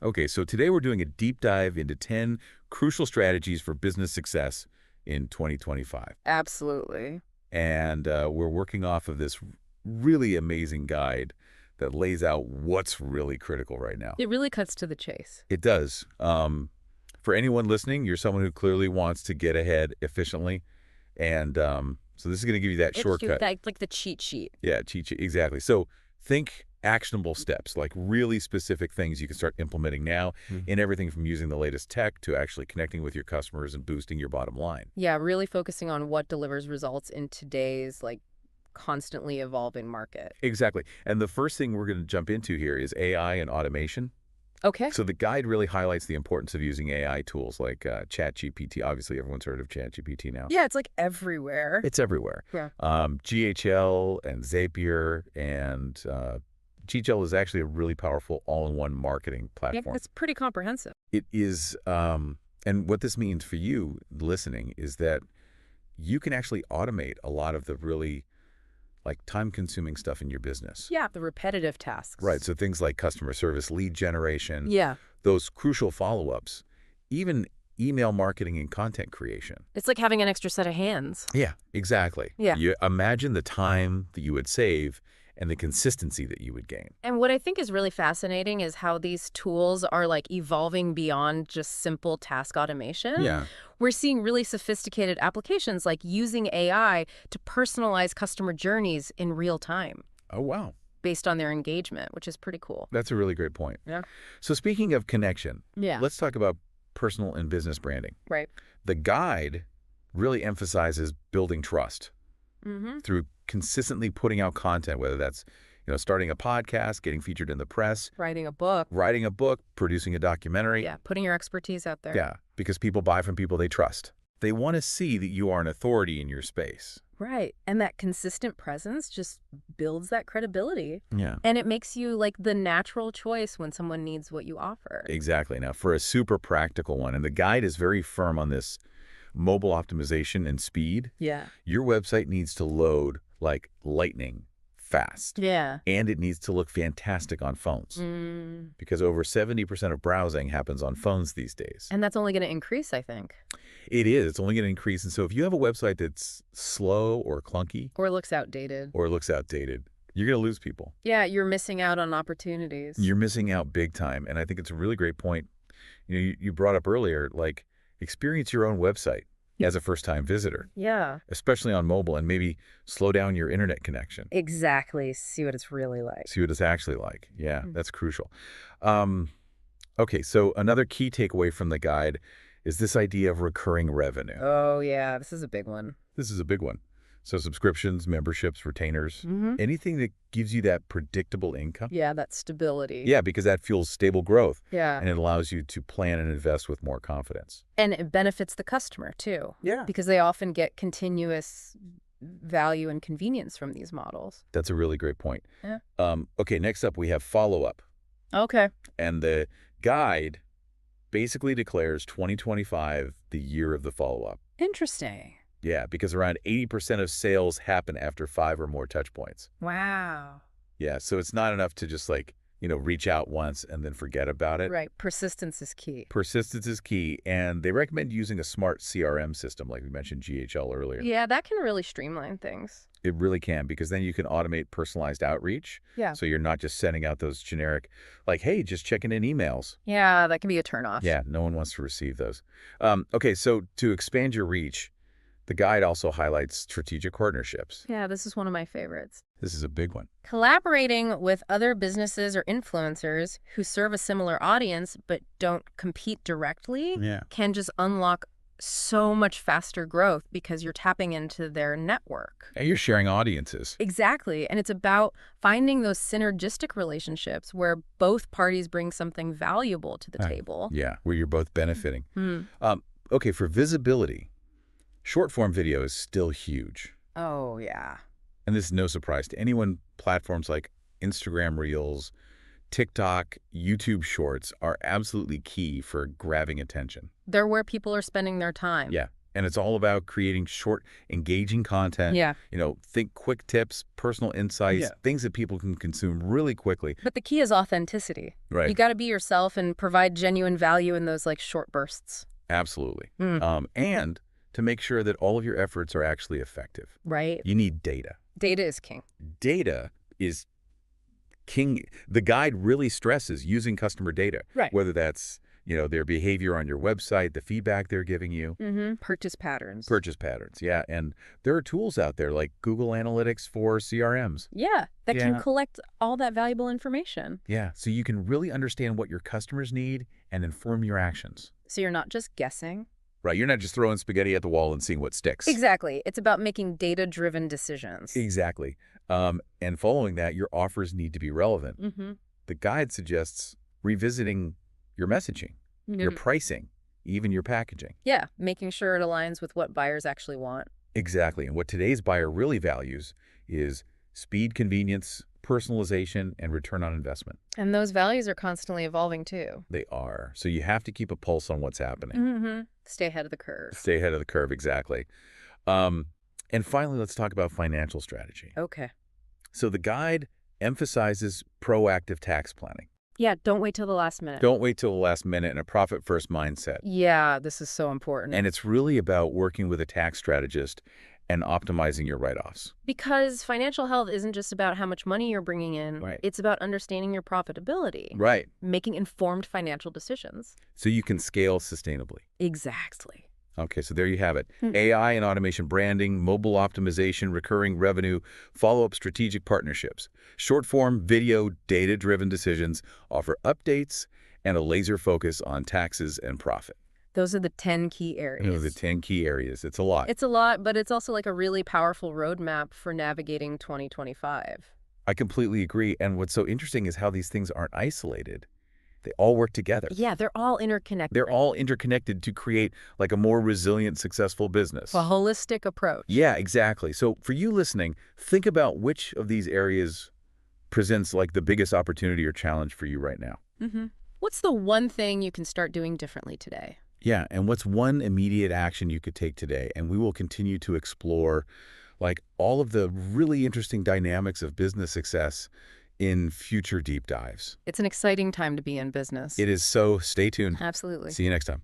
Okay, so today we're doing a deep dive into 10 crucial strategies for business success in 2025. Absolutely. And we're working off of this really amazing guide that lays out what's really critical right now. It really cuts to the chase. It does. For anyone listening, you're someone who clearly wants to get ahead efficiently. And so this is going to give you that shortcut. Like the cheat sheet. Yeah, cheat sheet. Exactly. So think actionable steps, like really specific things you can start implementing now in everything from using the latest tech to actually connecting with your customers and boosting your bottom line. Yeah, really focusing on what delivers results in today's constantly evolving market. Exactly. And the first thing we're going to jump into here is AI and automation. Okay. So the guide really highlights the importance of using AI tools like ChatGPT. Obviously, everyone's heard of ChatGPT now. Yeah, it's everywhere. It's everywhere. Yeah. GHL and Zapier and GHL is actually a really powerful all-in-one marketing platform. Yeah, it's pretty comprehensive. It is, and what this means for you listening is that you can actually automate a lot of the really time-consuming stuff in your business. Yeah, the repetitive tasks. Right, so things like customer service, lead generation, Yeah. those crucial follow-ups, even email marketing and content creation. It's like having an extra set of hands. Yeah, exactly. Yeah. You imagine the time that you would save and the consistency that you would gain. And what I think is really fascinating is how these tools are evolving beyond just simple task automation. Yeah. We're seeing really sophisticated applications like using AI to personalize customer journeys in real time Oh, wow. based on their engagement, which is pretty cool. That's a really great point. Yeah. So speaking of connection, Yeah. let's talk about personal and business branding. Right. The guide really emphasizes building trust Mm-hmm. through consistently putting out content, whether that's starting a podcast, getting featured in the press, Writing a book. writing a book, producing a documentary. Yeah, putting your expertise out there. Yeah, because people buy from people they trust. They want to see that you are an authority in your space. Right. And that consistent presence just builds that credibility. Yeah. And it makes you the natural choice when someone needs what you offer. Exactly. Now, for a super practical one, and the guide is very firm on this mobile optimization and speed. Yeah. Your website needs to load like lightning fast. Yeah. And it needs to look fantastic on phones because over 70% of browsing happens on phones these days. And that's only going to increase, I think. It is. It's only going to increase. And so if you have a website that's slow or clunky Or looks outdated. or looks outdated, you're going to lose people. Yeah, you're missing out on opportunities. You're missing out big time. And I think it's a really great point. You brought up earlier, experience your own website as a first-time visitor, Yeah. especially on mobile, and maybe slow down your internet connection. Exactly. See what it's really like. See what it's actually like. Yeah, that's crucial. Okay, so another key takeaway from the guide is this idea of recurring revenue. Oh, yeah. This is a big one. This is a big one. So subscriptions, memberships, retainers, anything that gives you that predictable income. Yeah, that stability. Yeah, because that fuels stable growth. Yeah. And it allows you to plan and invest with more confidence. And it benefits the customer, too. Yeah. Because they often get continuous value and convenience from these models. That's a really great point. Yeah. Okay, next up we have follow-up. Okay. And the guide basically declares 2025 the year of the follow-up. Interesting. Yeah, because around 80% of sales happen after 5 or more touch points. Wow. Yeah, so it's not enough to just reach out once and then forget about it. Right. Persistence is key. Persistence is key, and they recommend using a smart CRM system like we mentioned GHL earlier. Yeah, that can really streamline things. It really can, because then you can automate personalized outreach. Yeah. So you're not just sending out those generic, hey, just checking in emails. Yeah, that can be a turnoff. Yeah, no one wants to receive those. Okay, so to expand your reach, the guide also highlights strategic partnerships. Yeah, this is one of my favorites. This is a big one. Collaborating with other businesses or influencers who serve a similar audience but don't compete directly can just unlock so much faster growth because you're tapping into their network. And you're sharing audiences. Exactly. And it's about finding those synergistic relationships where both parties bring something valuable to the table. Yeah, where you're both benefiting. Okay, for visibility, short-form video is still huge. Oh, yeah. And this is no surprise to anyone. Platforms like Instagram Reels, TikTok, YouTube Shorts are absolutely key for grabbing attention. They're where people are spending their time. Yeah, And it's all about creating short, engaging content. Yeah. Think quick tips, personal insights, things that people can consume really quickly. But the key is authenticity. Right. You got to be yourself and provide genuine value in those like short bursts. Absolutely. And to make sure that all of your efforts are actually effective. Right. You need data. Data is king. Data is king. The guide really stresses using customer data. Right. Whether that's their behavior on your website, the feedback they're giving you. Purchase patterns. Purchase patterns, yeah. And there are tools out there like Google Analytics for CRMs. Yeah, that can collect all that valuable information. Yeah, so you can really understand what your customers need and inform your actions. So you're not just guessing. Right, you're not just throwing spaghetti at the wall and seeing what sticks. Exactly. It's about making data-driven decisions. Exactly. And following that, your offers need to be relevant. The guide suggests revisiting your messaging, your pricing, even your packaging. Yeah, making sure it aligns with what buyers actually want. Exactly. And what today's buyer really values is speed, convenience, personalization, and return on investment. And those values are constantly evolving too. They are. So you have to keep a pulse on what's happening. Stay ahead of the curve. Stay ahead of the curve, exactly. And finally, let's talk about financial strategy. Okay. So the guide emphasizes proactive tax planning. Yeah, don't wait till the last minute. Don't wait till the last minute and a profit-first mindset. Yeah, this is so important. And it's really about working with a tax strategist and optimizing your write-offs. Because financial health isn't just about how much money you're bringing in. Right. It's about understanding your profitability. Right. Making informed financial decisions. So you can scale sustainably. Exactly. Okay, so there you have it. AI and automation branding, mobile optimization, recurring revenue, follow-up strategic partnerships. Short-form, video, data-driven decisions offer updates and a laser focus on taxes and profit. Those are the 10 key areas. The 10 key areas. It's a lot. It's a lot, but it's also like a really powerful roadmap for navigating 2025. I completely agree. And what's so interesting is how these things aren't isolated. They all work together. Yeah, they're all interconnected. They're all interconnected to create like a more resilient, successful business. A holistic approach. Yeah, exactly. So for you listening, think about which of these areas presents like the biggest opportunity or challenge for you right now. What's the one thing you can start doing differently today? Yeah, and what's one immediate action you could take today? And we will continue to explore like all of the really interesting dynamics of business success in future deep dives. It's an exciting time to be in business. It is, so stay tuned. Absolutely. See you next time.